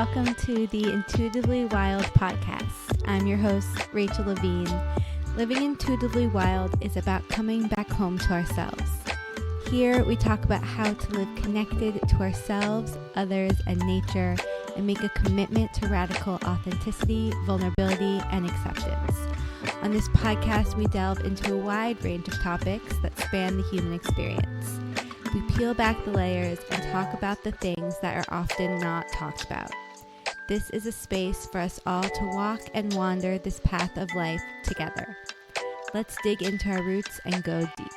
welcome to the Intuitively Wild podcast. I'm your host, Rachel Levine. Living intuitively wild is about coming back home to ourselves. Here, we talk about how to live connected to ourselves, others, and nature, and make a commitment to radical authenticity, vulnerability, and acceptance. On this podcast, we delve into a wide range of topics that span the human experience. We peel back the layers and talk about the things that are often not talked about. This is a space for us all to walk and wander this path of life together. Let's dig into our roots and go deep.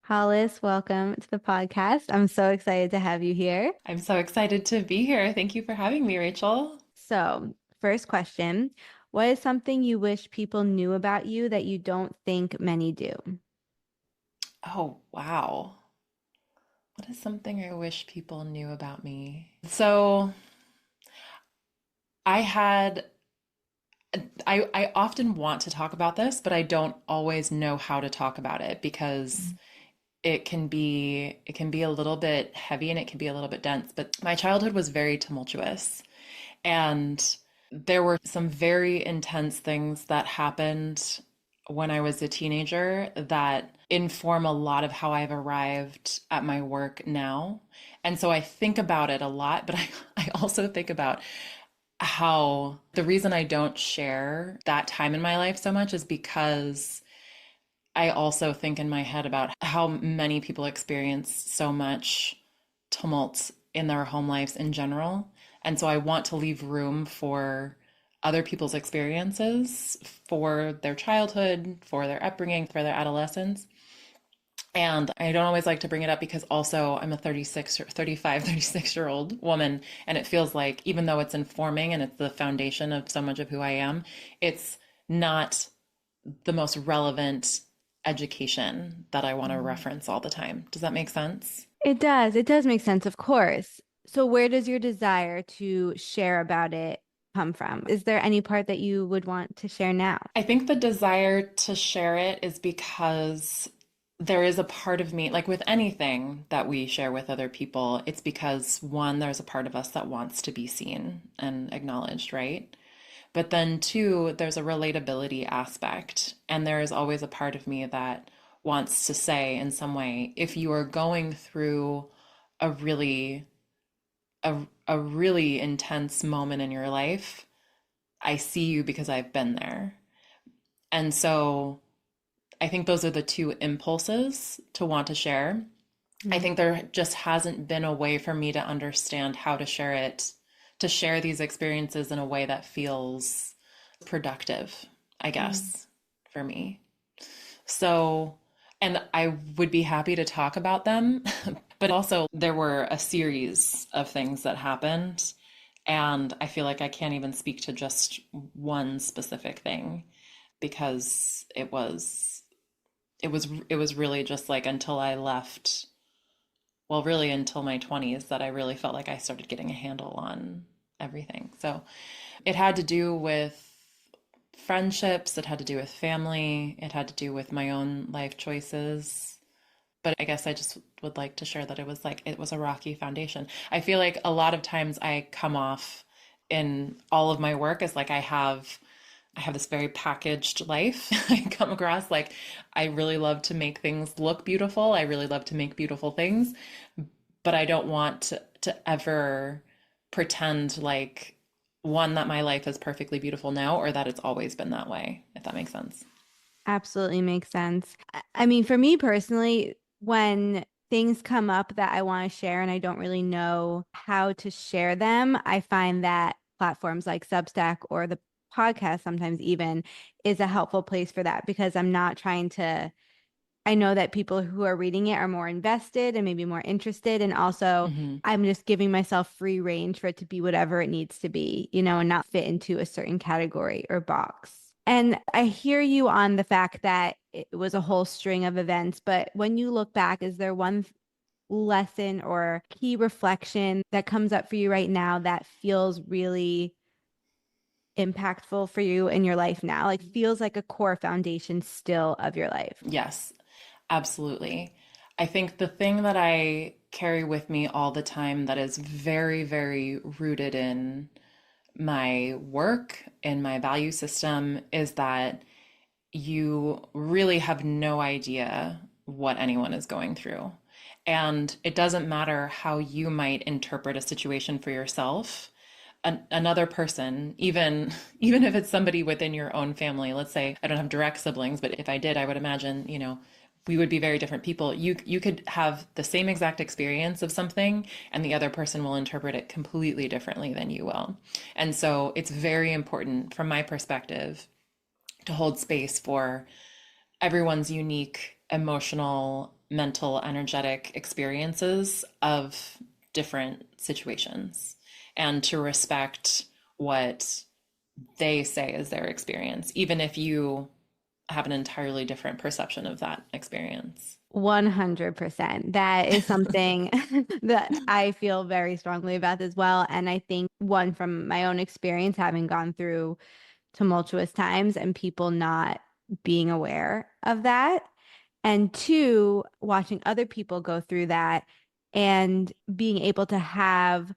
Hollis, welcome to the podcast. I'm so excited to have you here. I'm so excited to be here. Thank you for having me, Rachel. So, first question, what is something you wish people knew about you that you don't think many do? Oh, wow. What is something I wish people knew about me? So I often want to talk about this, but I don't always know how to talk about it because it can be a little bit heavy and it can be a little bit dense. But my childhood was very tumultuous, and there were some very intense things that happened when I was a teenager that inform a lot of how I've arrived at my work now. And so I think about it a lot, but I also think about how the reason I don't share that time in my life so much is because I also think in my head about how many people experience so much tumult in their home lives in general. And so I want to leave room for other people's experiences, for their childhood, for their upbringing, for their adolescence. And I don't always like to bring it up because also I'm a 36-year-old woman, and it feels like even though it's informing and it's the foundation of so much of who I am, it's not the most relevant education that I want to reference all the time. Does that make sense? It does. It does make sense, of course. So where does your desire to share about it come from? Is there any part that you would want to share now? I think the desire to share it is because there is a part of me, like with anything that we share with other people, it's because one, there's a part of us that wants to be seen and acknowledged, right? But then two, there's a relatability aspect. And there is always a part of me that wants to say in some way, if you are going through a really a really intense moment in your life, I see you because I've been there. And so I think those are the two impulses to want to share. I think there just hasn't been a way for me to understand how to share it, to share these experiences in a way that feels productive, I guess, for me. So, and I would be happy to talk about them, but also there were a series of things that happened, and I feel like I can't even speak to just one specific thing because it was really just like until I left, well, really until my 20s that I really felt like I started getting a handle on everything. So it had to do with friendships, it had to do with family, it had to do with my own life choices. But I guess I just would like to share that it was a rocky foundation. I feel like a lot of times I come off in all of my work as like I have this very packaged life. I come across like I really love to make things look beautiful. I really love to make beautiful things, but I don't want to ever pretend like one, that my life is perfectly beautiful now or that it's always been that way, if that makes sense. Absolutely makes sense. I mean, for me personally, when things come up that I want to share and I don't really know how to share them, I find that platforms like Substack or the podcast sometimes even is a helpful place for that because I'm not trying to, I know that people who are reading it are more invested and maybe more interested. And also I'm just giving myself free range for it to be whatever it needs to be, and not fit into a certain category or box. And I hear you on the fact that it was a whole string of events, but when you look back, is there one lesson or key reflection that comes up for you right now that feels really impactful for you in your life now? Like feels like a core foundation still of your life? Yes, absolutely. I think the thing that I carry with me all the time that is very, very rooted in my work and my value system is that you really have no idea what anyone is going through. And it doesn't matter how you might interpret a situation for yourself. Another person, even if it's somebody within your own family, let's say I don't have direct siblings, but if I did, I would imagine, we would be very different people. You could have the same exact experience of something and the other person will interpret it completely differently than you will. And so it's very important from my perspective to hold space for everyone's unique emotional, mental, energetic experiences of different situations and to respect what they say is their experience, even if you have an entirely different perception of that experience. 100%. That is something that I feel very strongly about as well. And I think one from my own experience, having gone through tumultuous times and people not being aware of that. And two, watching other people go through that and being able to have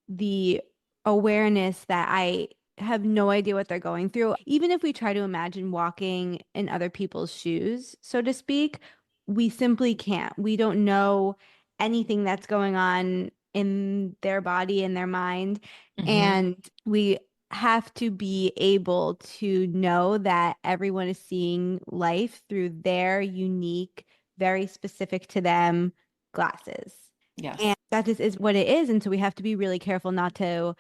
the awareness that I have no idea what they're going through. Even if we try to imagine walking in other people's shoes, so to speak, we simply can't. We don't know anything that's going on in their body, in their mind. Mm-hmm. And we have to be able to know that everyone is seeing life through their unique, very specific to them glasses. And Yes. that just is what it is. And so we have to be really careful not to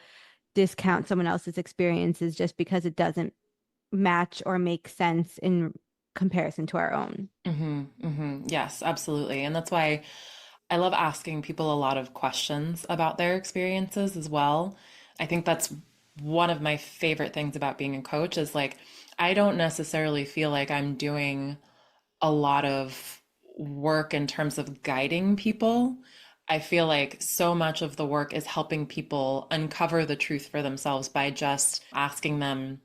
discount someone else's experiences just because it doesn't match or make sense in comparison to our own. Mm-hmm. Mm-hmm. Yes, absolutely. And that's why I love asking people a lot of questions about their experiences as well. I think that's one of my favorite things about being a coach is like, I don't necessarily feel like I'm doing a lot of work in terms of guiding people. I feel like so much of the work is helping people uncover the truth for themselves by just asking them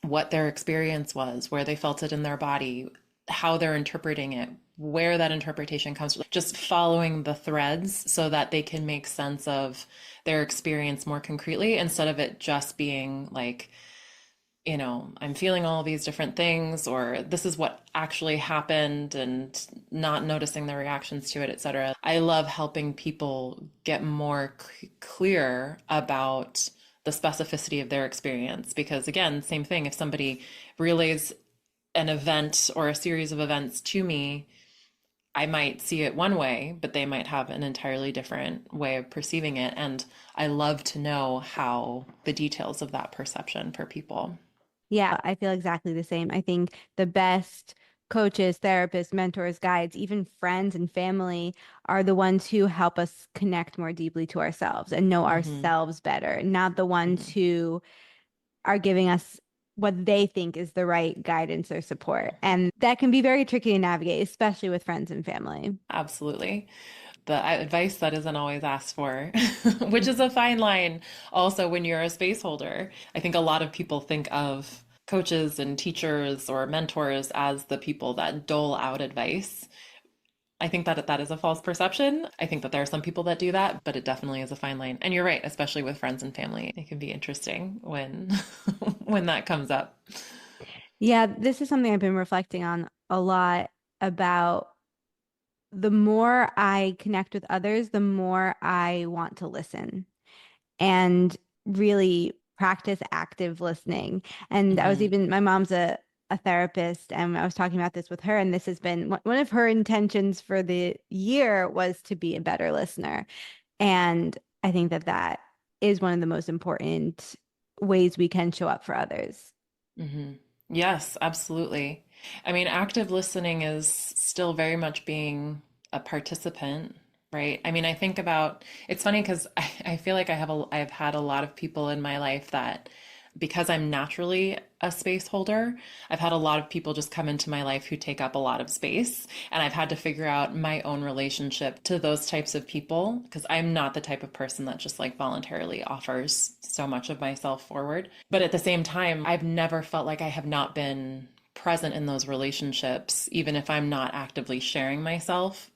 what their experience was, where they felt it in their body, how they're interpreting it, where that interpretation comes from, just following the threads so that they can make sense of their experience more concretely instead of it just being like, I'm feeling all these different things, or this is what actually happened, and not noticing the reactions to it, etc. I love helping people get more clear about the specificity of their experience because, again, same thing. If somebody relays an event or a series of events to me, I might see it one way, but they might have an entirely different way of perceiving it. And I love to know how the details of that perception for people. Yeah, I feel exactly the same. I think the best coaches, therapists, mentors, guides, even friends and family are the ones who help us connect more deeply to ourselves and know Mm-hmm. ourselves better, not the ones Mm-hmm. who are giving us what they think is the right guidance or support. And that can be very tricky to navigate, especially with friends and family. Absolutely. The advice that isn't always asked for, which is a fine line also when you're a space holder. I think a lot of people think of coaches and teachers or mentors as the people that dole out advice. I think that that is a false perception. I think that there are some people that do that, but it definitely is a fine line. And you're right, especially with friends and family. It can be interesting when when that comes up. Yeah, this is something I've been reflecting on a lot about the more I connect with others, the more I want to listen and really practice active listening. And I was Hmm. even, my mom's a therapist, and I was talking about this with her, and this has been one of her intentions for the year was to be a better listener. And I think that that is one of the most important ways we can show up for others. Hmm. Yes, absolutely. I mean, active listening is still very much being a participant, right? I mean, I think about it's funny because I feel like I've had a lot of people in my life that because I'm naturally a space holder, I've had a lot of people just come into my life who take up a lot of space. And I've had to figure out my own relationship to those types of people because I'm not the type of person that just like voluntarily offers so much of myself forward. But at the same time, I've never felt like I have not been present in those relationships, even if I'm not actively sharing myself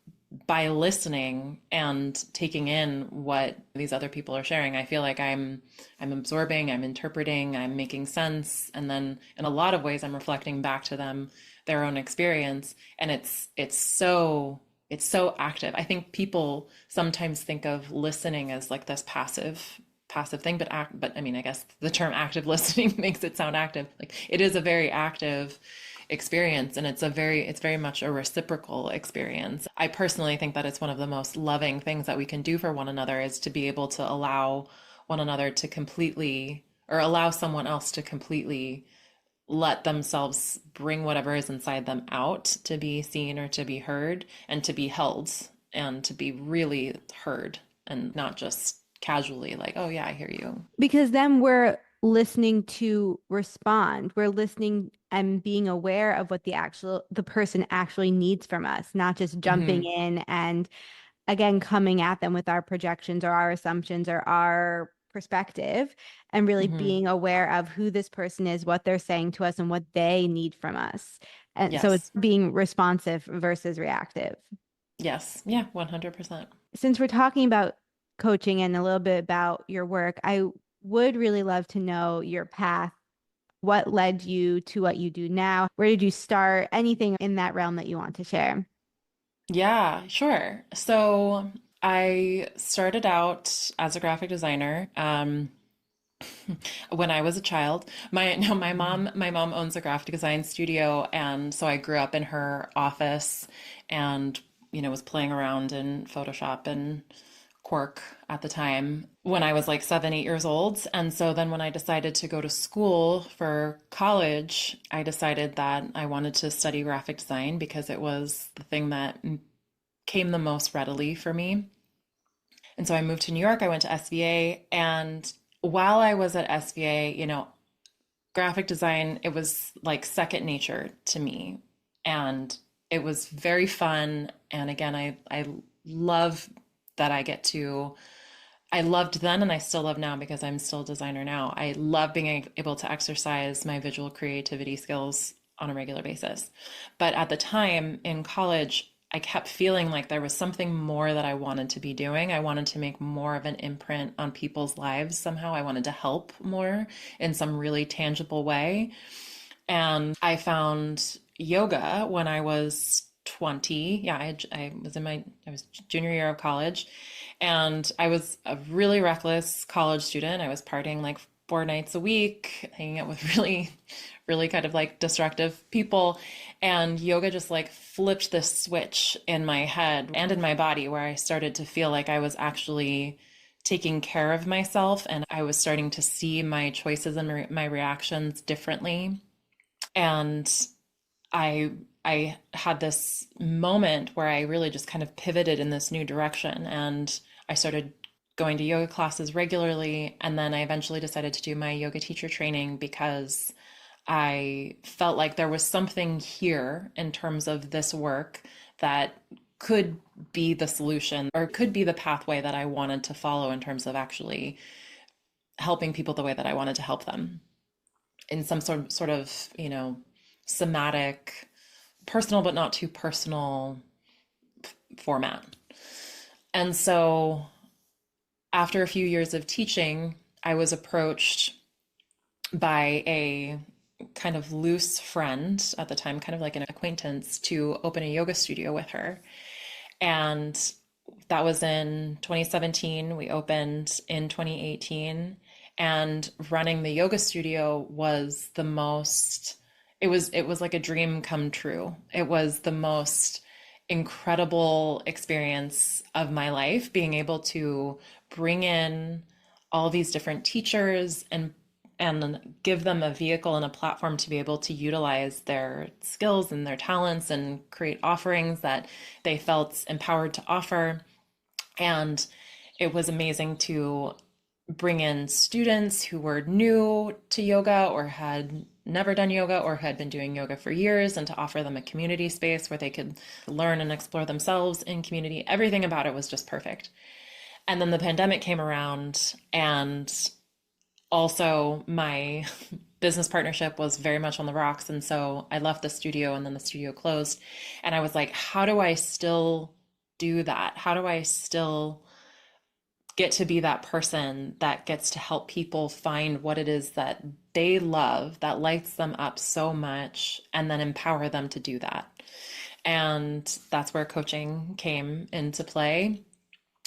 by listening and taking in what these other people are sharing, I feel like I'm absorbing, I'm interpreting, I'm making sense, and then in a lot of ways I'm reflecting back to them their own experience, and it's so active. I think people sometimes think of listening as like this passive thing, but I mean, I guess the term active listening makes it sound active. Like it is a very active experience, and it's very much a reciprocal experience. I personally think that it's one of the most loving things that we can do for one another is to be able to allow one another to completely, or allow someone else to completely let themselves bring whatever is inside them out to be seen or to be heard and to be held and to be really heard and not just casually like, oh yeah, I hear you. Because then we're listening to respond. We're listening and being aware of what the person actually needs from us, not just jumping Hmm. in and again coming at them with our projections or our assumptions or our perspective, and really Hmm. being aware of who this person is, what they're saying to us, and what they need from us. And so it's Yes. being responsive versus reactive. Yes. Yeah, 100%. Since we're talking about coaching and a little bit about your work, I would really love to know your path. What led you to what you do now? Where did you start? Anything in that realm that you want to share? Yeah, sure. So I started out as a graphic designer. When I was a child. My no, my mom owns a graphic design studio, and so I grew up in her office, and was playing around in Photoshop and Quark at the time when I was like 7, 8 years old. And so then when I decided to go to school for college, I decided that I wanted to study graphic design because it was the thing that came the most readily for me. And so I moved to New York. I went to SVA. And while I was at SVA, graphic design, it was like second nature to me. And it was very fun. And again, I love that I loved then and I still love now because I'm still a designer now. I love being able to exercise my visual creativity skills on a regular basis. But at the time in college, I kept feeling like there was something more that I wanted to be doing. I wanted to make more of an imprint on people's lives somehow. I wanted to help more in some really tangible way. And I found yoga when I was 20. Yeah, I was junior year of college, and I was a really reckless college student. I was partying like 4 nights a week, hanging out with really, really kind of like destructive people. And yoga just like flipped this switch in my head and in my body where I started to feel like I was actually taking care of myself and I was starting to see my choices and my reactions differently. And I I had this moment where I really just kind of pivoted in this new direction and I started going to yoga classes regularly, and then I eventually decided to do my yoga teacher training because I felt like there was something here in terms of this work that could be the solution or could be the pathway that I wanted to follow in terms of actually helping people the way that I wanted to help them in some sort of, somatic, personal but not too personal format. And so after a few years of teaching, I was approached by a kind of loose friend at the time, kind of like an acquaintance, to open a yoga studio with her. And that was in 2017. We opened in 2018. And running the yoga studio was the most, it was like a dream come true. It was the most incredible experience of my life, being able to bring in all these different teachers and give them a vehicle and a platform to be able to utilize their skills and their talents and create offerings that they felt empowered to offer. And it was amazing to bring in students who were new to yoga or had never done yoga or had been doing yoga for years and to offer them a community space where they could learn and explore themselves in community. Everything about it was just perfect. And then the pandemic came around, and also my business partnership was very much on the rocks. And so I left the studio, and then the studio closed. And I was like, how do I still do that? How do I still get to be that person that gets to help people find what it is that they love, that lights them up so much, and then empower them to do that? And that's where coaching came into play.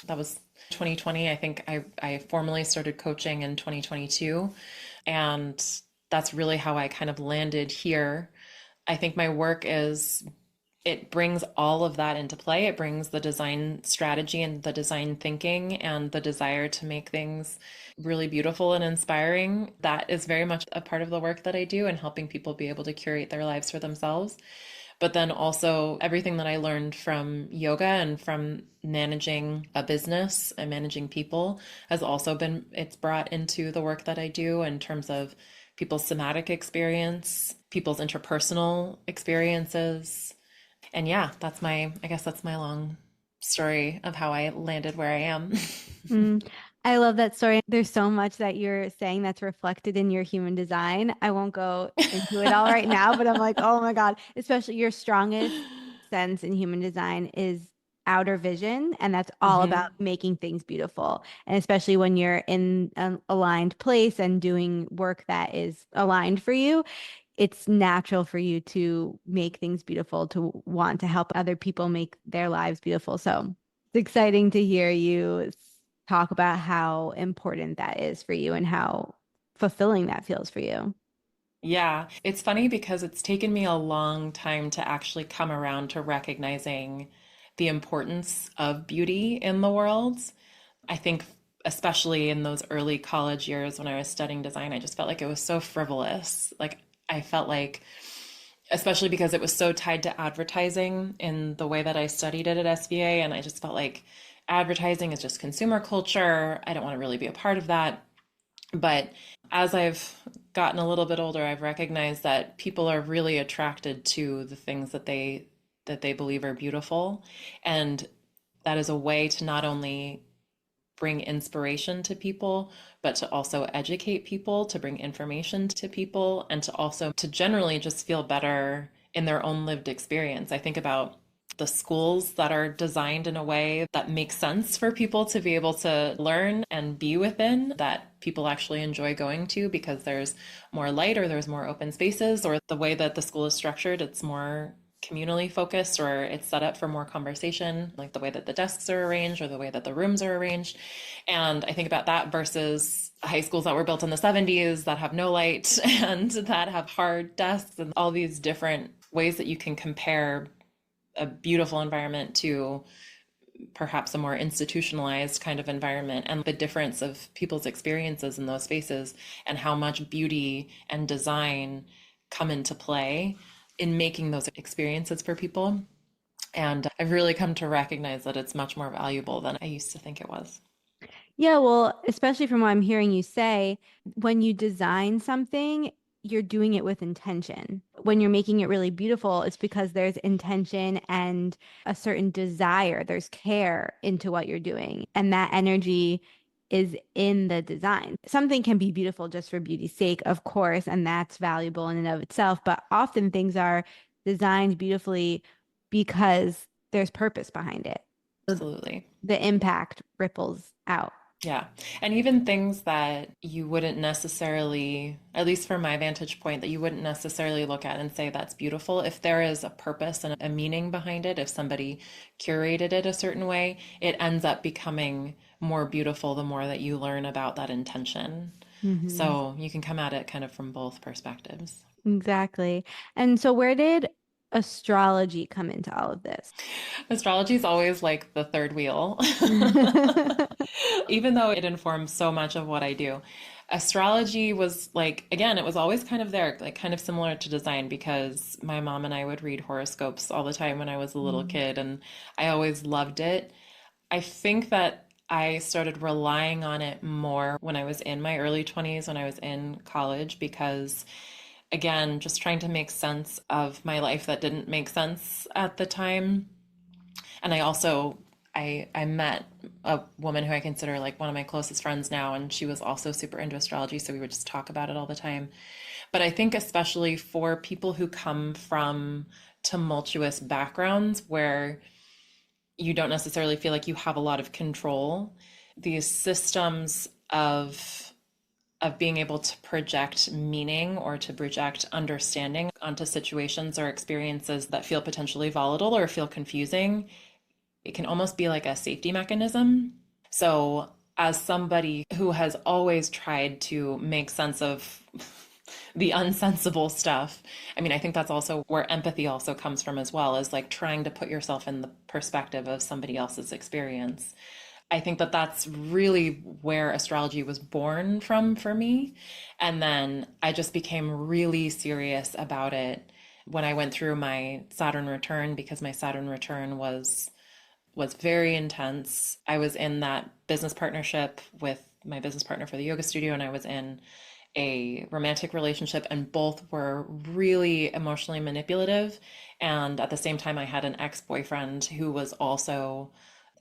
That was 2020. I think I formally started coaching in 2022. And that's really how I kind of landed here. I think my work is, it brings all of that into play. It brings the design strategy and the design thinking and the desire to make things really beautiful and inspiring. That is very much a part of the work that I do, and helping people be able to curate their lives for themselves. But then also everything that I learned from yoga and from managing a business and managing people has also been, it's brought into the work that I do in terms of people's somatic experience, people's interpersonal experiences. And yeah, I guess that's my long story of how I landed where I am. Mm, I love that story. There's so much that you're saying that's reflected in your human design. I won't go into it all right now, but I'm like, oh my God, especially your strongest sense in human design is outer vision. And that's all about Hmm. making things beautiful. And especially when you're in an aligned place and doing work that is aligned for you, it's natural for you to make things beautiful, to want to help other people make their lives beautiful. So it's exciting to hear you talk about how important that is for you and how fulfilling that feels for you. Yeah, it's funny because it's taken me a long time to actually come around to recognizing the importance of beauty in the world. I think, especially in those early college years when I was studying design, I just felt like it was so frivolous. Like, I felt like, especially because it was so tied to advertising in the way that I studied it at SVA, and I just felt like advertising is just consumer culture. I don't want to really be a part of that. But as I've gotten a little bit older, I've recognized that people are really attracted to the things that they believe are beautiful. And that is a way to not only bring inspiration to people, but to also educate people, to bring information to people, and to also to generally just feel better in their own lived experience. I think about the schools that are designed in a way that makes sense for people to be able to learn and be within, that people actually enjoy going to because there's more light or there's more open spaces, or the way that the school is structured, it's more communally focused, or it's set up for more conversation, like the way that the desks are arranged or the way that the rooms are arranged. And I think about that versus high schools that were built in the 70s that have no light and that have hard desks, and all these different ways that you can compare a beautiful environment to perhaps a more institutionalized kind of environment, and the difference of people's experiences in those spaces and how much beauty and design come into play in making those experiences for people. And I've really come to recognize that it's much more valuable than I used to think it was. Yeah, well, especially from what I'm hearing you say, when you design something, you're doing it with intention. When you're making it really beautiful, it's because there's intention and a certain desire, there's care into what you're doing. And that energy is in the design. Something can be beautiful just for beauty's sake, of course, and that's valuable in and of itself. But often things are designed beautifully because there's purpose behind it. So Absolutely. the impact ripples out. Yeah. And even things that you wouldn't necessarily, at least from my vantage point, that you wouldn't necessarily look at and say that's beautiful, if there is a purpose and a meaning behind it, if somebody curated it a certain way, it ends up becoming more beautiful the more that you learn about that intention. Hmm. So you can come at it kind of from both perspectives. Exactly. And so where did astrology come into all of this? Astrology is always like the third wheel, even though it informs so much of what I do. Astrology was like, again, it was always kind of there, like kind of similar to design, because my mom and I would read horoscopes all the time when I was a little Mm. kid, and I always loved it. I think that I started relying on it more when I was in my early 20s, when I was in college, because again, just trying to make sense of my life that didn't make sense at the time. And I also I met a woman who I consider like one of my closest friends now, and she was also super into astrology, so we would just talk about it all the time. But I think especially for people who come from tumultuous backgrounds where you don't necessarily feel like you have a lot of control. These systems of being able to project meaning or to project understanding onto situations or experiences that feel potentially volatile or feel confusing, it can almost be like a safety mechanism. So, as somebody who has always tried to make sense of the unsensible stuff, I mean, I think that's also where empathy also comes from as well, is like trying to put yourself in the perspective of somebody else's experience. I think that that's really where astrology was born from for me. And then I just became really serious about it when I went through my Saturn return, because my Saturn return was very intense. I was in that business partnership with my business partner for the yoga studio, and I was in a romantic relationship, and both were really emotionally manipulative. And at the same time, I had an ex-boyfriend who was also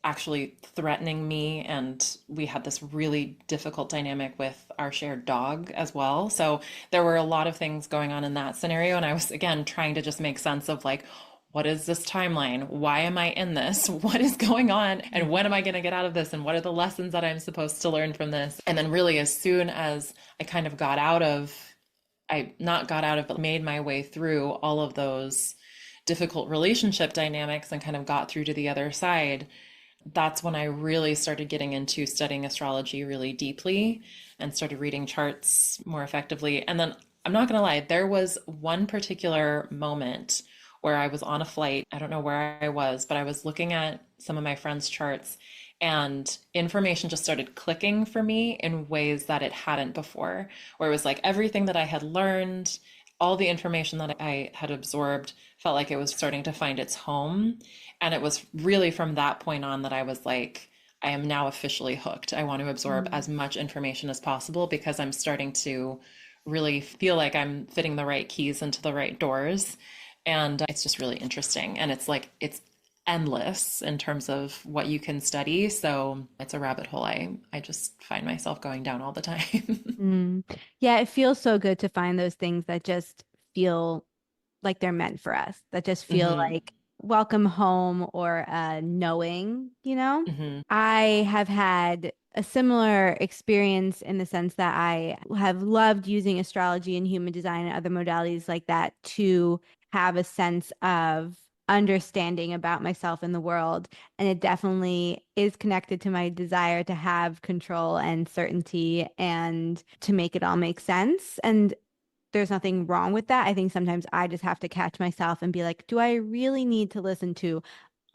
actually threatening me, and we had this really difficult dynamic with our shared dog as well. So there were a lot of things going on in that scenario, and I was again trying to just make sense of like, what is this timeline? Why am I in this? What is going on? And when am I going to get out of this? And what are the lessons that I'm supposed to learn from this? And then really as soon as I kind of got out of, I not got out of, but made my way through all of those difficult relationship dynamics and kind of got through to the other side, that's when I really started getting into studying astrology really deeply and started reading charts more effectively. And then I'm not going to lie, there was one particular moment where I was on a flight. I don't know where I was, but I was looking at some of my friends' charts, and information just started clicking for me in ways that it hadn't before, where it was like everything that I had learned, all the information that I had absorbed felt like it was starting to find its home. And it was really from that point on that I was like, I am now officially hooked. I want to absorb as much information as possible because I'm starting to really feel like I'm fitting the right keys into the right doors. And it's just really interesting. And it's like, it's endless in terms of what you can study. So it's a rabbit hole I just find myself going down all the time. Mm. Yeah, it feels so good to find those things that just feel like they're meant for us, that just feel hmm like welcome home or knowing, you know? hmm I have had a similar experience in the sense that I have loved using astrology and human design and other modalities like that to have a sense of understanding about myself in the world. And it definitely is connected to my desire to have control and certainty and to make it all make sense. And there's nothing wrong with that. I think sometimes I just have to catch myself and be like, do I really need to listen to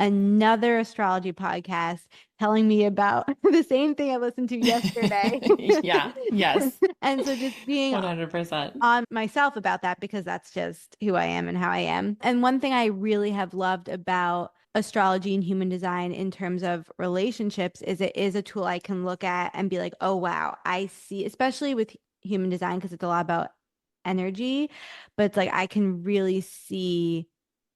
another astrology podcast telling me about the same thing I listened to yesterday? Yeah, yes, And so just being 100%. on myself about that because that's just who I am and how I am. And one thing I really have loved about astrology and human design in terms of relationships is it is a tool I can look at and be like, oh, wow, I see, especially with human design because it's a lot about energy, but it's like I can really see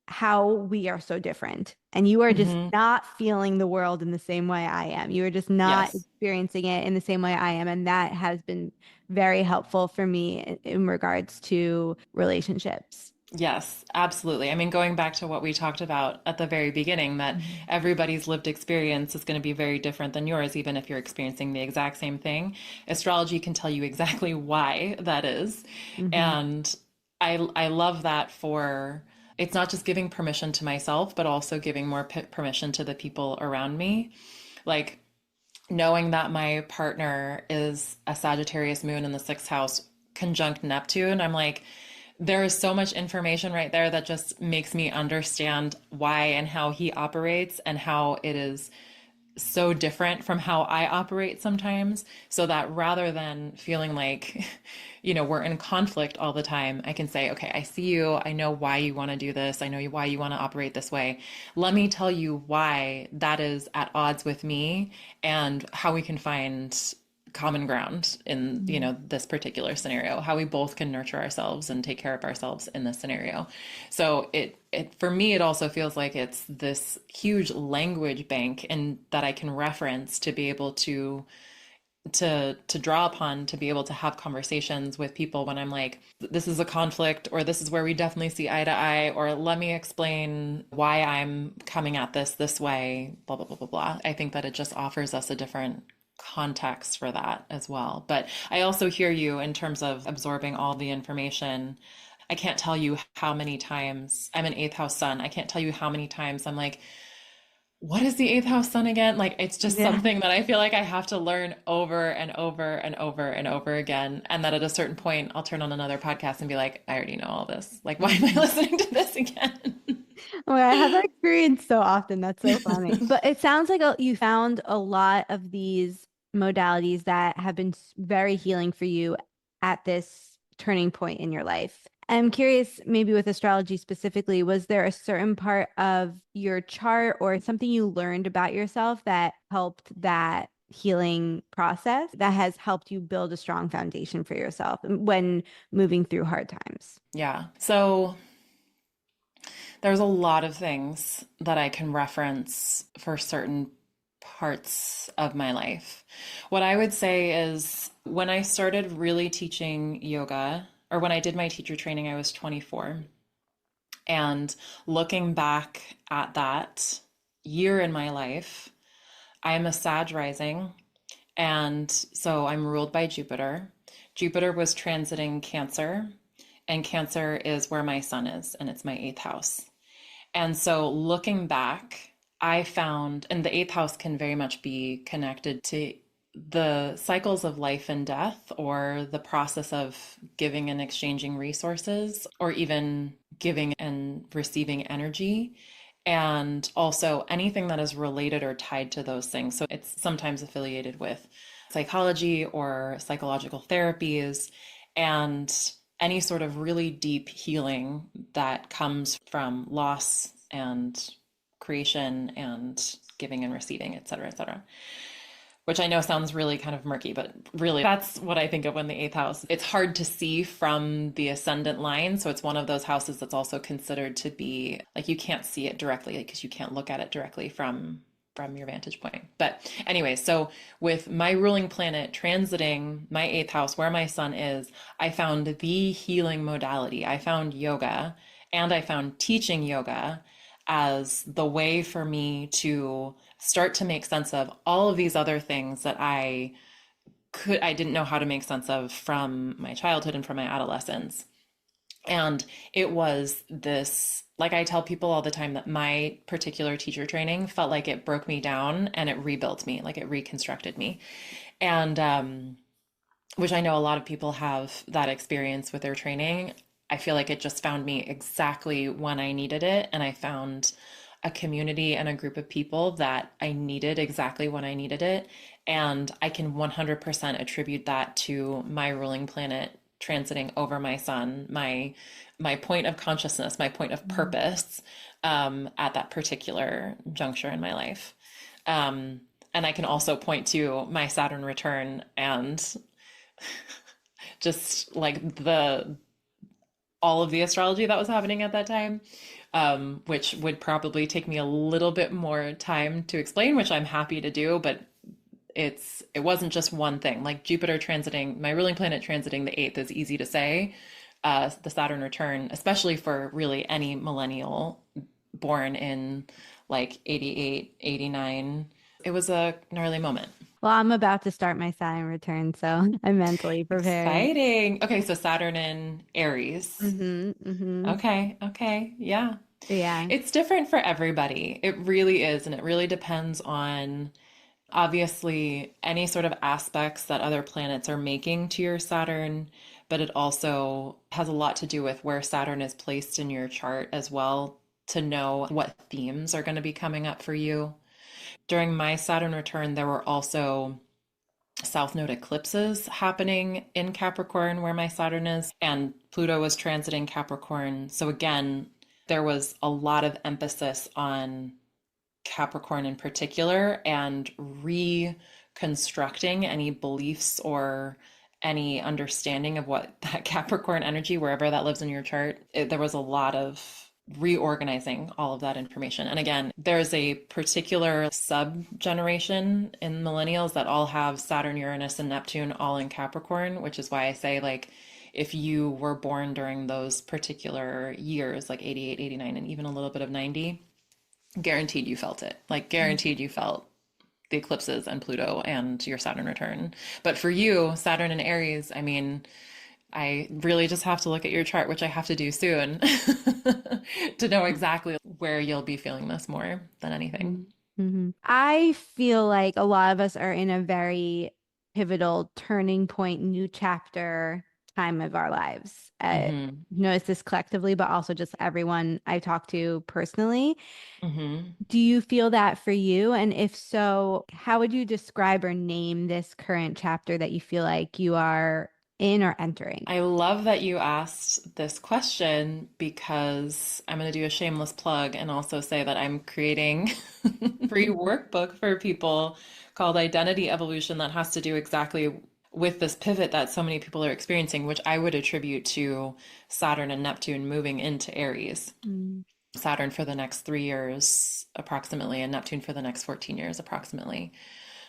how we are so different. And you are just hmm not feeling the world in the same way I am. You are just not Yes. experiencing it in the same way I am. And that has been very helpful for me in regards to relationships. Yes, absolutely. I mean, going back to what we talked about at the very beginning, that Mhm. everybody's lived experience is going to be very different than yours, even if you're experiencing the exact same thing. Astrology can tell you exactly why that is. Mhm. And I love that for it's not just giving permission to myself, but also giving more permission to the people around me. Like knowing that my partner is a Sagittarius moon in the sixth house conjunct Neptune, I'm like, there is so much information right there that just makes me understand why and how he operates and how it is so different from how I operate sometimes. So that rather than feeling like, we're in conflict all the time, I can say, okay, I see you. I know why you want to do this. I know why you want to operate this way. Let me tell you why that is at odds with me and how we can find common ground in Mhm. this particular scenario, how we both can nurture ourselves and take care of ourselves in this scenario. So it for me it also feels like it's this huge language bank and that I can reference to be able to to draw upon to be able to have conversations with people when I'm like, this is a conflict, or this is where we definitely see eye to eye, or let me explain why I'm coming at this way, blah, blah, blah, blah, blah. I think that it just offers us a different context for that as well. But I also hear you in terms of absorbing all the information. I can't tell you how many times I'm an eighth house sun. I can't tell you how many times I'm like, what is the eighth house sun again? Like, it's just Yeah. something that I feel like I have to learn over and over and over and over again. And that at a certain point, I'll turn on another podcast and be like, I already know all this. Like, why am I listening to this again? Well, I have that experience so often. That's so funny. But it sounds like you found a lot of these modalities that have been very healing for you at this turning point in your life. I'm curious, maybe with astrology specifically, was there a certain part of your chart or something you learned about yourself that helped that healing process that has helped you build a strong foundation for yourself when moving through hard times? Yeah. So there's a lot of things that I can reference for certain parts of my life. What I would say is when I started really teaching yoga, or when I did my teacher training, I was 24. And looking back at that year in my life, I am a Sag rising. And so I'm ruled by Jupiter. Jupiter was transiting Cancer, and Cancer is where my sun is, and it's my eighth house. And so looking back, I found, and the eighth house can very much be connected to the cycles of life and death, or the process of giving and exchanging resources, or even giving and receiving energy. And also anything that is related or tied to those things. So it's sometimes affiliated with psychology or psychological therapies, and any sort of really deep healing that comes from loss and creation and giving and receiving, et cetera, et cetera. Which I know sounds really kind of murky, but really that's what I think of when the eighth house. It's hard to see from the ascendant line. So it's one of those houses that's also considered to be like, you can't see it directly because you can't look at it directly from your vantage point. But anyway, so with my ruling planet transiting my eighth house where my sun is, I found the healing modality. I found yoga, and I found teaching yoga as the way for me to start to make sense of all of these other things that I didn't know how to make sense of from my childhood and from my adolescence. And it was this, like I tell people all the time, that my particular teacher training felt like it broke me down and it rebuilt me, like it reconstructed me. And which I know a lot of people have that experience with their training. I feel like it just found me exactly when I needed it. And I found a community and a group of people that I needed exactly when I needed it. And I can 100% attribute that to my ruling planet transiting over my sun, my point of consciousness, my point of purpose at that particular juncture in my life. And I can also point to my Saturn return and just like the all of the astrology that was happening at that time, which would probably take me a little bit more time to explain, which I'm happy to do, but it wasn't just one thing. Like Jupiter transiting, my ruling planet transiting the eighth is easy to say. The Saturn return, especially for really any millennial born in like 88, 89, it was a gnarly moment. Well, I'm about to start my Saturn return, so I'm mentally preparing. Exciting. Okay, so Saturn in Aries. Mm-hmm. Okay, okay, yeah. Yeah. It's different for everybody. It really is. And it really depends on obviously any sort of aspects that other planets are making to your Saturn, but it also has a lot to do with where Saturn is placed in your chart as well, to know what themes are going to be coming up for you. During my Saturn return, there were also South Node eclipses happening in Capricorn, where my Saturn is, and Pluto was transiting Capricorn. So, again, there was a lot of emphasis on Capricorn in particular and reconstructing any beliefs or any understanding of what that Capricorn energy, wherever that lives in your chart, there was a lot of reorganizing all of that information. And again, there's a particular sub generation in millennials that all have Saturn, Uranus, and Neptune all in Capricorn, which is why I say, like, if you were born during those particular years, like 88, 89, and even a little bit of 90, guaranteed you felt it. Like, guaranteed you felt the eclipses and Pluto and your Saturn return. But for you, Saturn and Aries, I mean, I really just have to look at your chart, which I have to do soon, to know exactly where you'll be feeling this more than anything. Mm-hmm. I feel like a lot of us are in a very pivotal turning point, new chapter time of our lives. Mm-hmm. Notice this collectively, but also just everyone I talk to personally. Mm-hmm. Do you feel that for you? And if so, how would you describe or name this current chapter that you feel like you are in or entering? I love that you asked this question because I'm going to do a shameless plug and also say that I'm creating a free workbook for people called Identity Evolution that has to do exactly with this pivot that so many people are experiencing, which I would attribute to Saturn and Neptune moving into Aries. Mm. Saturn for the next 3 years, approximately, and Neptune for the next 14 years, approximately.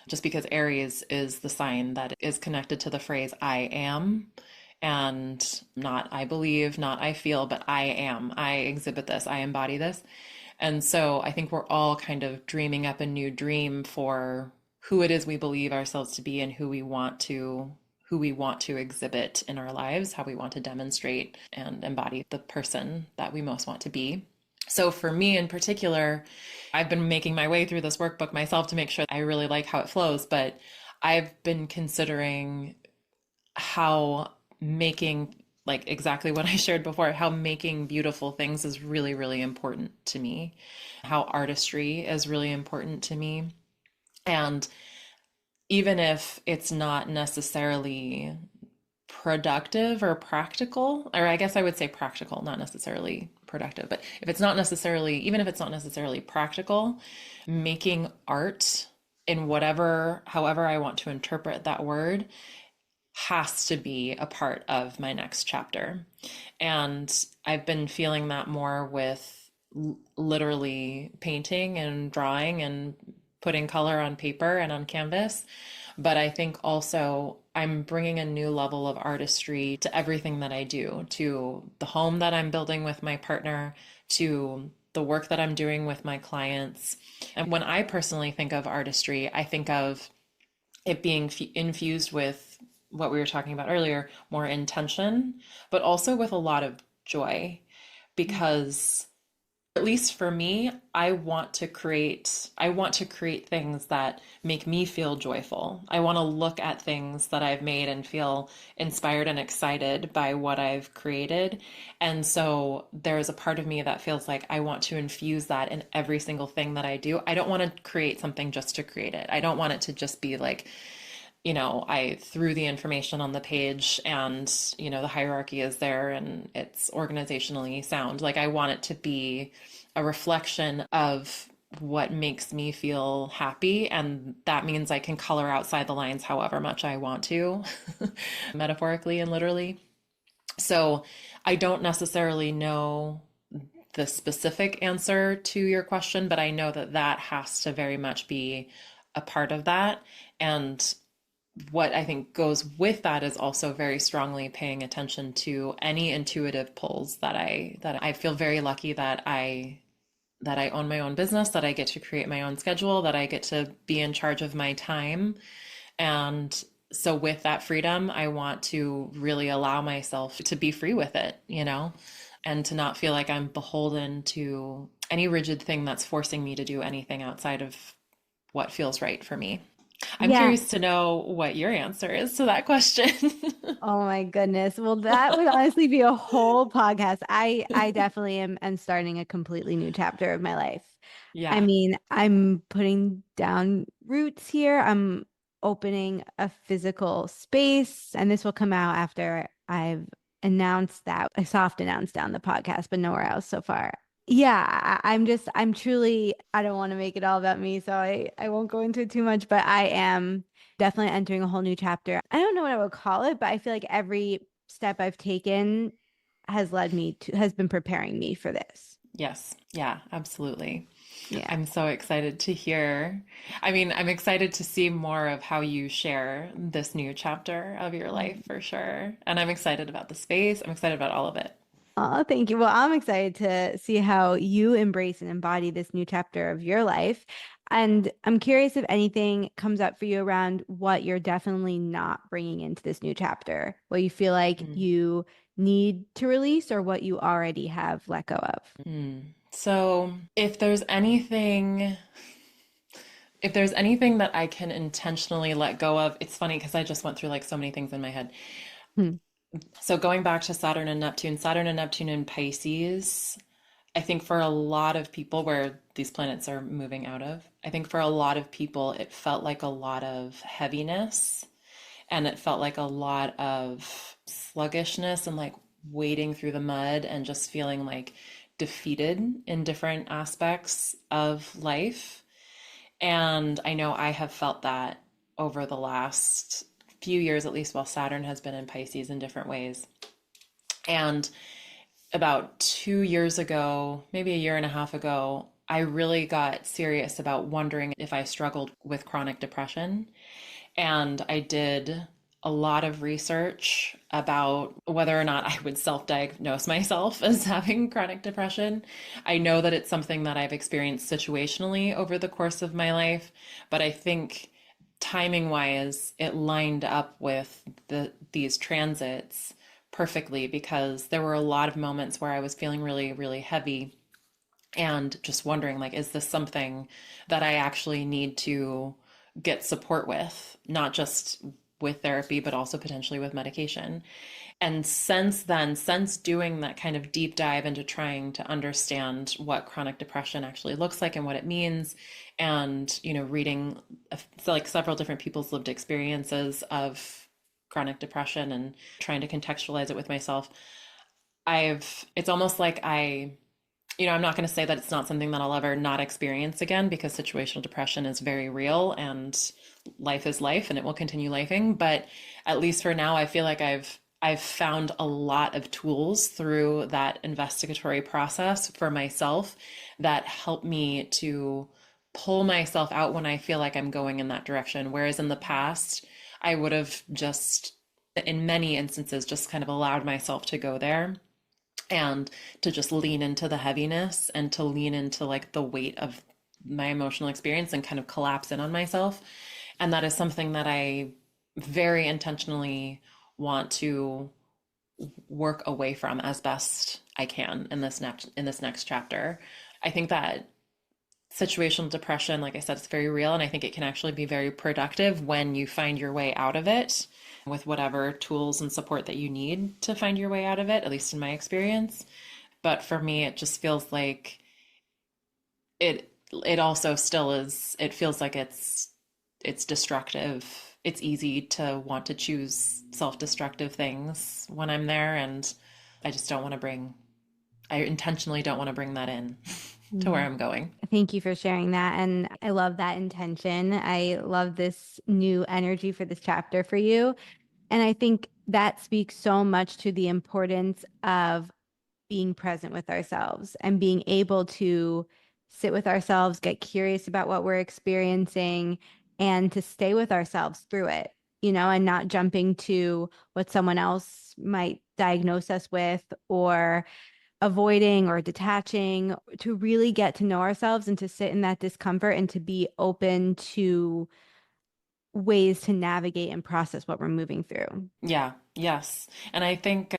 Just because Aries is the sign that is connected to the phrase I am, and not I believe, not I feel, but I am. I exhibit this, I embody this. And so I think we're all kind of dreaming up a new dream for who it is we believe ourselves to be and who we want to exhibit in our lives, how we want to demonstrate and embody the person that we most want to be. So for me in particular, I've been making my way through this workbook myself to make sure I really like how it flows, but I've been considering how making, like exactly what I shared before, how making beautiful things is really, really important to me, how artistry is really important to me. And even if it's not necessarily productive or practical, or I guess I would say practical, not necessarily productive, but if it's not necessarily, even if it's not necessarily practical, making art in whatever, however I want to interpret that word, has to be a part of my next chapter. And I've been feeling that more with literally painting and drawing and putting color on paper and on canvas. But I think also I'm bringing a new level of artistry to everything that I do, to the home that I'm building with my partner, to the work that I'm doing with my clients. And when I personally think of artistry, I think of it being infused with what we were talking about earlier, more intention, but also with a lot of joy. Because at least for me, I want to create things that make me feel joyful. I want to look at things that I've made and feel inspired and excited by what I've created. And so there's a part of me that feels like I want to infuse that in every single thing that I do. I don't want to create something just to create it. I don't want it to just be like, I threw the information on the page and, the hierarchy is there and it's organizationally sound. Like, I want it to be a reflection of what makes me feel happy. And that means I can color outside the lines however much I want to, metaphorically and literally. So I don't necessarily know the specific answer to your question, but I know that that has to very much be a part of that. And what I think goes with that is also very strongly paying attention to any intuitive pulls that I feel very lucky that I own my own business, that I get to create my own schedule, that I get to be in charge of my time. And so with that freedom, I want to really allow myself to be free with it, and to not feel like I'm beholden to any rigid thing that's forcing me to do anything outside of what feels right for me. I'm Yeah. curious to know what your answer is to that question. Oh my goodness. Well, that would honestly be a whole podcast. I definitely am starting a completely new chapter of my life. I Yeah. mean, I'm putting down roots here. I'm opening a physical space, and this will come out after I've announced that. I soft announced down the podcast, but nowhere else so far. Yeah, I'm truly, I don't want to make it all about me, so I won't go into it too much, but I am definitely entering a whole new chapter. I don't know what I would call it, but I feel like every step I've taken has been preparing me for this. Yes. Yeah, absolutely. Yeah. I'm so excited to hear. I mean, I'm excited to see more of how you share this new chapter of your life for sure. And I'm excited about the space. I'm excited about all of it. Oh, thank you. Well, I'm excited to see how you embrace and embody this new chapter of your life. And I'm curious if anything comes up for you around what you're definitely not bringing into this new chapter, what you feel like Mm. you need to release or what you already have let go of. So, if there's anything that I can intentionally let go of, it's funny because I just went through like so many things in my head. Hmm. So going back to Saturn and Neptune in Pisces, I think for a lot of people where these planets are moving out of, I think for a lot of people, it felt like a lot of heaviness and it felt like a lot of sluggishness and like wading through the mud and just feeling like defeated in different aspects of life. And I know I have felt that over the last few years, at least while Saturn has been in Pisces in different ways. And about 2 years ago, maybe a year and a half ago, I really got serious about wondering if I struggled with chronic depression. And I did a lot of research about whether or not I would self diagnose myself as having chronic depression. I know that it's something that I've experienced situationally over the course of my life, but I think timing wise, it lined up with these transits perfectly because there were a lot of moments where I was feeling really, really heavy and just wondering like, is this something that I actually need to get support with, not just with therapy, but also potentially with medication. And since then, since doing that kind of deep dive into trying to understand what chronic depression actually looks like and what it means, and reading like several different people's lived experiences of chronic depression and trying to contextualize it with myself, it's almost like I'm not going to say that it's not something that I'll ever not experience again because situational depression is very real and life is life and it will continue lifing. But at least for now, I feel like I've found a lot of tools through that investigatory process for myself that help me to pull myself out when I feel like I'm going in that direction. Whereas in the past, I would have just, in many instances, just kind of allowed myself to go there and to just lean into the heaviness and to lean into like the weight of my emotional experience and kind of collapse in on myself. And that is something that I very intentionally want to work away from as best I can in this next chapter. I think that situational depression, like I said, it's very real. And I think it can actually be very productive when you find your way out of it with whatever tools and support that you need to find your way out of it, at least in my experience. But for me, it just feels like it also still is, it feels like it's destructive. It's easy to want to choose self-destructive things when I'm there. And I just don't want to I intentionally don't want to bring that in to where Mm. I'm going. Thank you for sharing that. And I love that intention. I love this new energy for this chapter for you. And I think that speaks so much to the importance of being present with ourselves and being able to sit with ourselves, get curious about what we're experiencing, and to stay with ourselves through it, and not jumping to what someone else might diagnose us with or avoiding or detaching, to really get to know ourselves and to sit in that discomfort and to be open to ways to navigate and process what we're moving through. Yeah, yes. And I think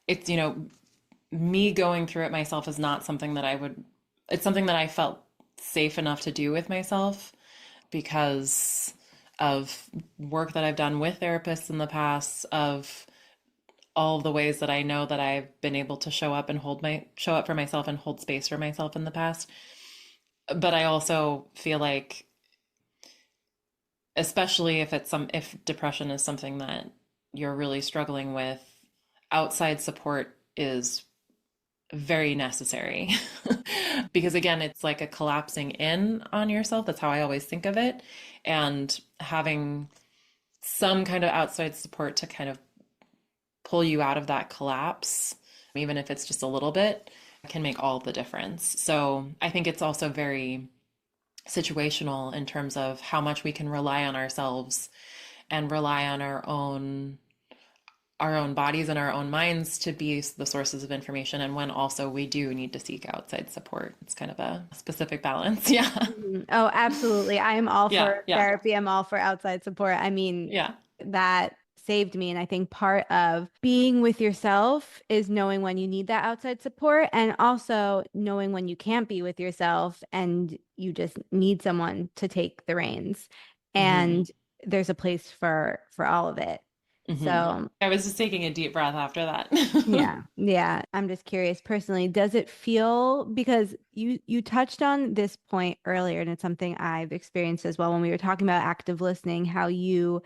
me going through it myself is not something it's something that I felt safe enough to do with myself because of work that I've done with therapists in the past, of all of the ways that I know that I've been able to show up for myself and hold space for myself in the past. But I also feel like, especially if depression is something that you're really struggling with, outside support is very necessary. Because again, it's like a collapsing in on yourself. That's how I always think of it. And having some kind of outside support to kind of pull you out of that collapse, even if it's just a little bit, can make all the difference. So I think it's also very situational in terms of how much we can rely on ourselves and rely on our own bodies and our own minds to be the sources of information, and when also we do need to seek outside support. It's kind of a specific balance. Yeah. Mhm. Oh, absolutely. I am all Yeah. for Yeah. therapy. I'm all for outside support. I mean, Yeah. that saved me. And I think part of being with yourself is knowing when you need that outside support and also knowing when you can't be with yourself and you just need someone to take the reins. Hmm. And there's a place for all of it. Hmm. So I was just taking a deep breath after that. yeah, yeah. I'm just curious personally, does it feel because you touched on this point earlier, and it's something I've experienced as well when we were talking about active listening, how you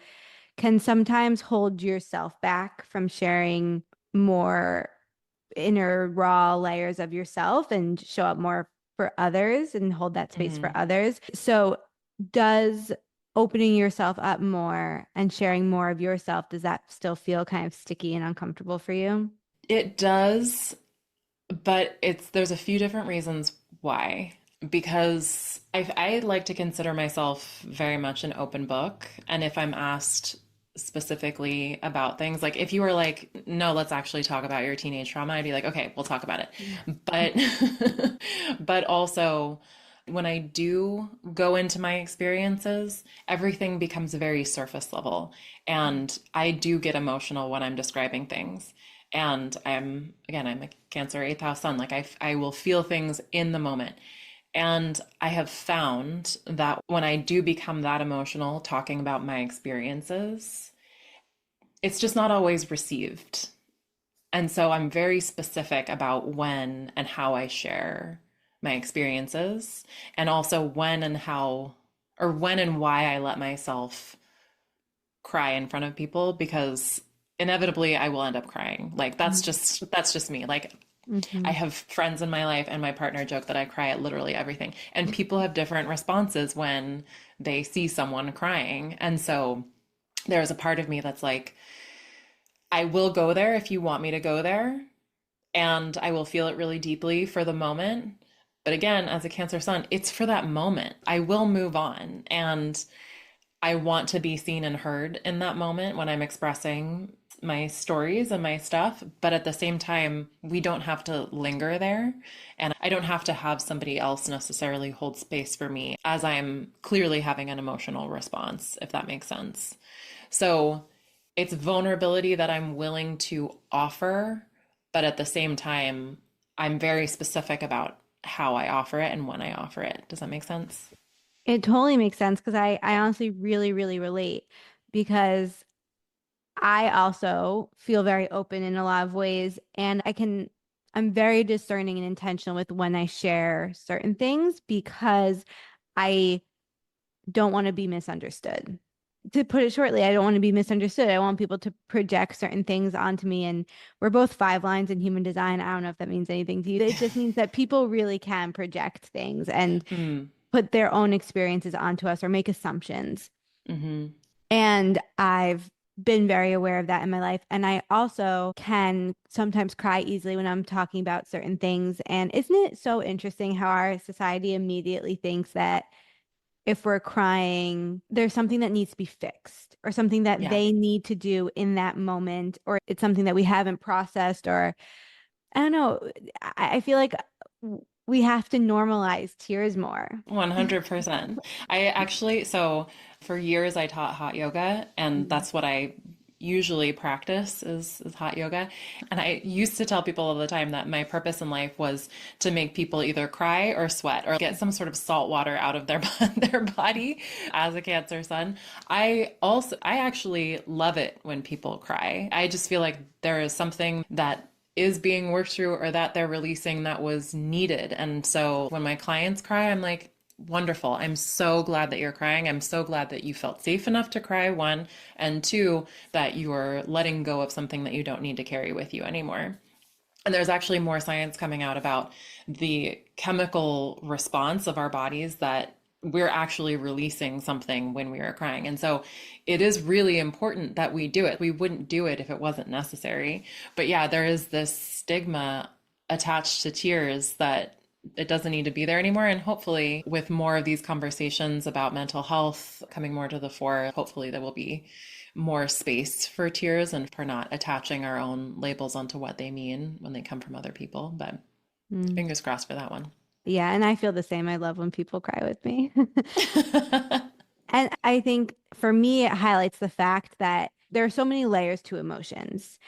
can sometimes hold yourself back from sharing more inner raw layers of yourself and show up more for others and hold that space for Hmm. others. So does opening yourself up more and sharing more of yourself, does that still feel kind of sticky and uncomfortable for you? It does, but there's a few different reasons why. Because I like to consider myself very much an open book. And if I'm asked specifically about things, like if you were like, no, let's actually talk about your teenage trauma, I'd be like, okay, we'll talk about it. But, but also, when I do go into my experiences, everything becomes very surface level. And I do get emotional when I'm describing things. And I'm a Cancer eighth house sun. Like I will feel things in the moment. And I have found that when I do become that emotional talking about my experiences, it's just not always received. And so I'm very specific about when and how I share my experiences, and also when and how, or when and why I let myself cry in front of people, because inevitably I will end up crying. Like that's just me. Like I Mm-hmm. have friends in my life and my partner joke that I cry at literally everything. And people have different responses when they see someone crying. And so there's a part of me that's like, I will go there if you want me to go there, and I will feel it really deeply for the moment. But again, as a Cancer sun, it's for that moment. I will move on. And I want to be seen and heard in that moment when I'm expressing my stories and my stuff. But at the same time, we don't have to linger there. And I don't have to have somebody else necessarily hold space for me as I'm clearly having an emotional response, if that makes sense. So it's vulnerability that I'm willing to offer. But at the same time, I'm very specific about how I offer it and when I offer it. Does that make sense? It totally makes sense because I honestly really, really relate because I also feel very open in a lot of ways and I'm very discerning and intentional with when I share certain things because I don't want to be misunderstood. To put it shortly, I don't want to be misunderstood. I want people to project certain things onto me. And we're both five lines in human design. I don't know if that means anything to you. It just means that people really can project things and Mm, put their own experiences onto us or make assumptions. hmm. And I've been very aware of that in my life. And I also can sometimes cry easily when I'm talking about certain things. And isn't it so interesting how our society immediately thinks that if we're crying, there's something that needs to be fixed or something that Yeah. they need to do in that moment, or it's something that we haven't processed, or I don't know. I feel like we have to normalize tears more. 100%. I actually, so for years I taught hot yoga, and Mhm. that's what I usually practice is hot yoga. And I used to tell people all the time that my purpose in life was to make people either cry or sweat or get some sort of salt water out of their their body. As a Cancer sun, I actually love it when people cry. I just feel like there is something that is being worked through or that they're releasing that was needed. And so when my clients cry, I'm like, wonderful. I'm so glad that you're crying. I'm so glad that you felt safe enough to cry, one, and two, that you are letting go of something that you don't need to carry with you anymore. And there's actually more science coming out about the chemical response of our bodies, that we're actually releasing something when we are crying. And so it is really important that we do it. We wouldn't do it if it wasn't necessary. But yeah, there is this stigma attached to tears that it doesn't need to be there anymore. And hopefully, with more of these conversations about mental health coming more to the fore, hopefully there will be more space for tears and for not attaching our own labels onto what they mean when they come from other people. But Mm. fingers crossed for that one. Yeah, and I feel the same. I love when people cry with me. And I think for me, it highlights the fact that there are so many layers to emotions.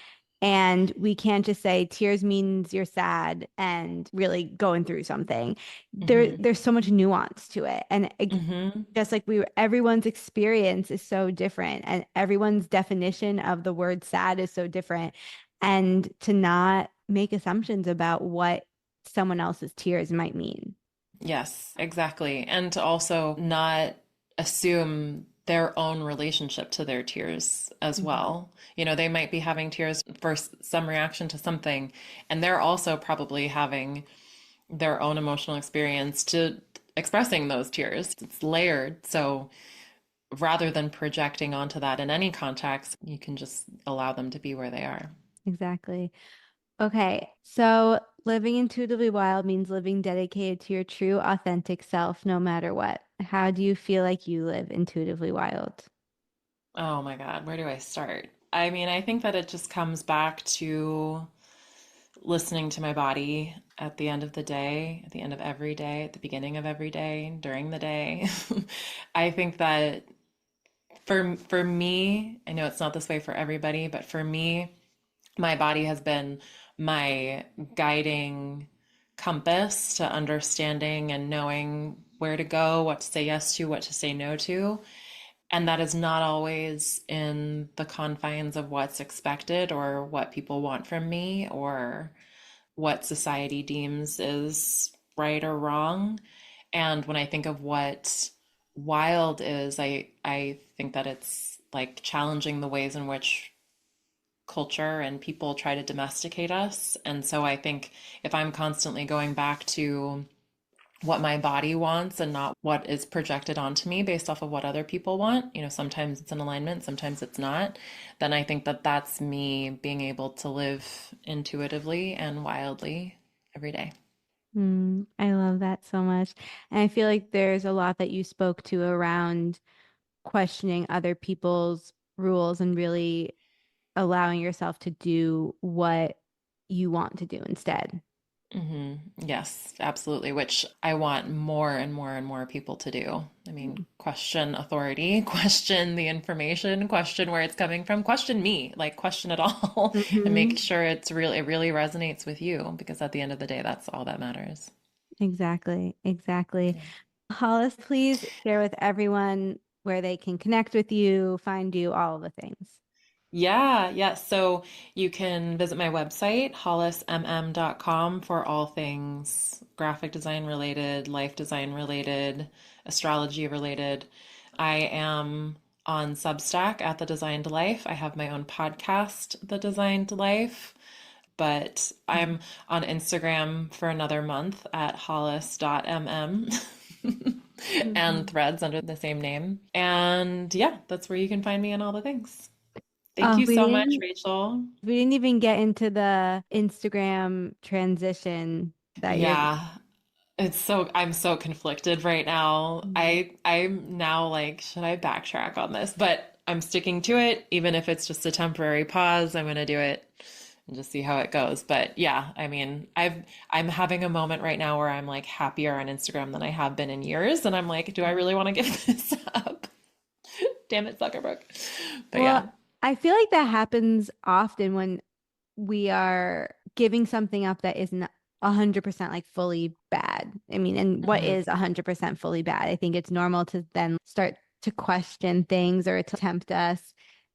And we can't just say tears means you're sad and really going through something. Hmm. There's so much nuance to it. And Hmm. just like everyone's experience is so different, and everyone's definition of the word sad is so different. And to not make assumptions about what someone else's tears might mean. Yes, exactly. And to also not assume their own relationship to their tears as Mhm. well. You know, they might be having tears for some reaction to something, and they're also probably having their own emotional experience to expressing those tears. It's layered. So rather than projecting onto that in any context, you can just allow them to be where they are. Exactly. Okay, so living intuitively wild means living dedicated to your true, authentic self, no matter what. How do you feel like you live intuitively wild? Oh my God, where do I start? I mean, I think that it just comes back to listening to my body at the end of the day, at the end of every day, at the beginning of every day, during the day. I think that for me, I know it's not this way for everybody, but for me, my body has been my guiding compass to understanding and knowing where to go, what to say yes to, what to say no to. And that is not always in the confines of what's expected or what people want from me or what society deems is right or wrong. And when I think of what wild is, I think that it's like challenging the ways in which culture and people try to domesticate us. And so I think if I'm constantly going back to what my body wants and not what is projected onto me based off of what other people want, you know, sometimes it's in alignment, sometimes it's not, then I think that that's me being able to live intuitively and wildly every day. I love that so much. And I feel like there's a lot that you spoke to around questioning other people's rules and really allowing yourself to do what you want to do instead. Hmm. Yes, absolutely. Which I want more and more and more people to do. I mean, question authority, question the information, question where it's coming from, question me, like question it all and make Hmm. sure it really resonates with you because at the end of the day, that's all that matters. Exactly. Exactly. Yeah. Hollis, please share with everyone where they can connect with you, find you, all of the things. Yeah, yeah. So you can visit my website, hollismm.com, for all things graphic design related, life design related, astrology related. I am on Substack at The Designed Life. I have my own podcast, The Designed Life, but I'm on Instagram for another month at hollis.mm and Mhm. threads under the same name. And yeah, that's where you can find me and all the things. Thank you We so much, didn't Rachel. we didn't even get into the Instagram transition that you're Yeah, I'm so conflicted right now. Mhm. I'm now like, should I backtrack on this? But I'm sticking to it, even if it's just a temporary pause. I'm gonna do it and just see how it goes. But yeah, I mean, I'm having a moment right now where I'm like happier on Instagram than I have been in years, and I'm like, do I really want to give this up? Damn it, Zuckerberg. But Well, yeah. I feel like that happens often when we are giving something up that isn't 100% like fully bad. I mean, and what Mhm. is 100% fully bad? I think it's normal to then start to question things or to tempt us.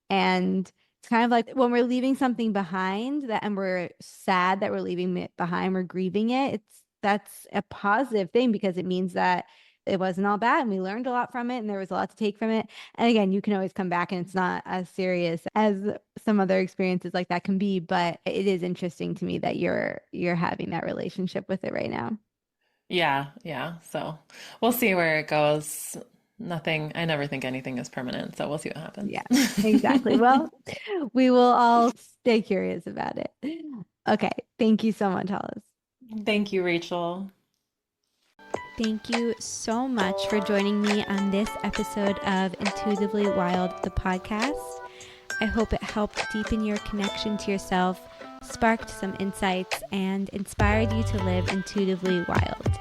And it's kind of like when we're leaving something behind that and we're sad that we're leaving it behind, we're grieving it. That's a positive thing because it means that it wasn't all bad and we learned a lot from it and there was a lot to take from it. And again, you can always come back and it's not as serious as some other experiences like that can be, but it is interesting to me that you're having that relationship with it right now. Yeah, yeah. So we'll see where it goes. Nothing, I never think anything is permanent, so we'll see what happens. Yeah, exactly. Well, we will all stay curious about it. Okay. Thank you so much, Hollis. Thank you, Rachel. Thank you so much for joining me on this episode of Intuitively Wild, the podcast. I hope it helped deepen your connection to yourself, sparked some insights, and inspired you to live intuitively wild.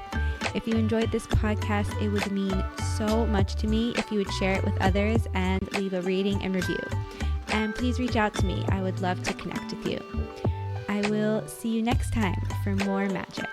If you enjoyed this podcast, it would mean so much to me if you would share it with others and leave a rating and review. And please reach out to me. I would love to connect with you. I will see you next time for more magic.